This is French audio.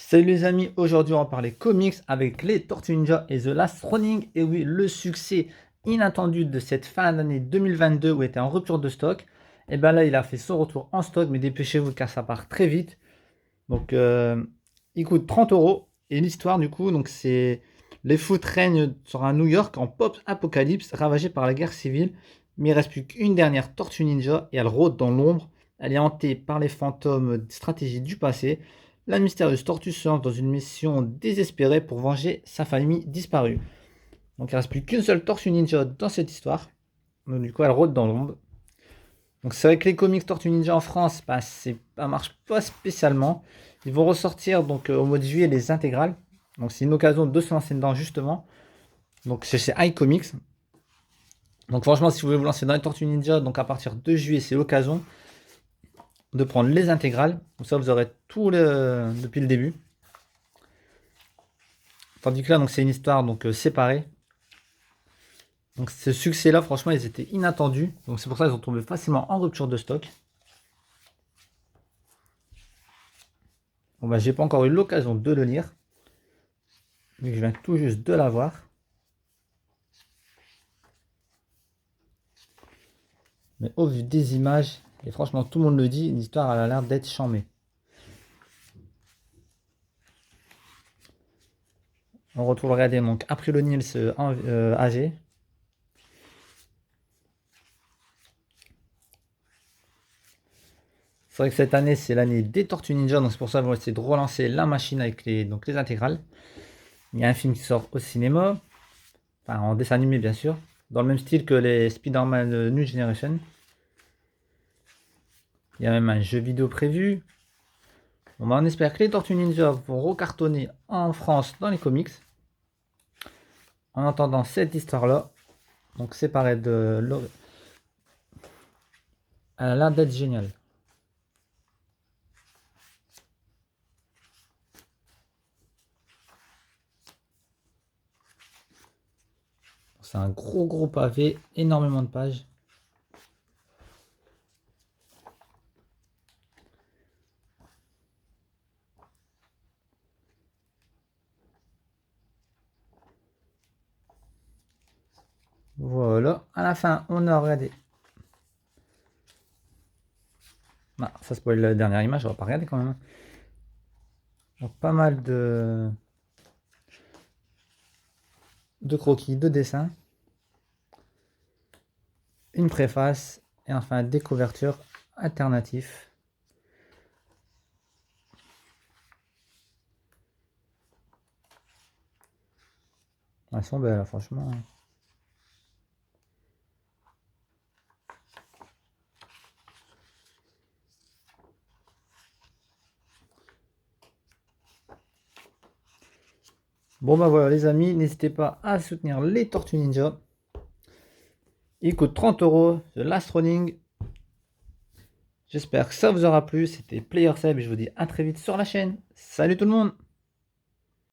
Salut les amis, aujourd'hui on va parler comics avec les Tortues Ninja et The Last Running. Et oui, le succès inattendu de cette fin d'année 2022 où il était en rupture de stock. Et bien là, il a fait son retour en stock, mais dépêchez-vous car ça part très vite. Donc, il coûte 30 euros. Et l'histoire, du coup, donc c'est les foot règnent sur un New York en pop-apocalypse ravagé par la guerre civile. Mais il reste plus qu'une dernière Tortue Ninja et elle rôde dans l'ombre. Elle est hantée par les fantômes de stratégies du passé. La mystérieuse tortue se lance dans une mission désespérée pour venger sa famille disparue. Donc il ne reste plus qu'une seule Tortue Ninja dans cette histoire. Donc du coup, elle rôde dans l'ombre. Donc c'est vrai que les comics Tortue Ninja en France, bah, ça marche pas spécialement. Ils vont ressortir donc au mois de juillet les intégrales. Donc c'est une occasion de se lancer dedans justement. Donc c'est chez iComics. Donc franchement, si vous voulez vous lancer dans les Tortues Ninja, donc à partir de juillet, c'est l'occasion de prendre les intégrales. Comme ça, vous aurez depuis le début. Tandis que là, donc c'est une histoire donc séparée. Donc ce succès-là, franchement, ils étaient inattendus. Donc c'est pour ça qu'ils ont tombé facilement en rupture de stock. Bon bah j'ai pas encore eu l'occasion de le lire. Vu que je viens tout juste de l'avoir. Mais au vu des images, et franchement tout le monde le dit, l'histoire elle a l'air d'être chambée. On retrouve, regardez, donc April O'Neil âgé. C'est vrai que cette année, c'est l'année des Tortues Ninja, donc c'est pour ça qu'ils vont essayer de relancer la machine avec les intégrales. Il y a un film qui sort au cinéma, enfin en dessin animé bien sûr, dans le même style que les Spider-Man New Generation. Il y a même un jeu vidéo prévu. Bon, bah, on espère que les Tortues Ninja vont recartonner en France dans les comics. En entendant cette histoire-là, donc séparée de l'autre, elle a l'air d'être géniale. C'est un gros pavé, énormément de pages. Voilà, à la fin, on a regardé. Ah, ça spoil la dernière image, on va pas regarder quand même. Donc, pas mal de croquis, de dessins, une préface et enfin des couvertures alternatives. Elles sont belles, franchement. Bon bah voilà les amis, n'hésitez pas à soutenir les Tortues Ninja. Il coûte 30 euros, The Last Running. J'espère que ça vous aura plu. C'était Player Seb et je vous dis à très vite sur la chaîne. Salut tout le monde!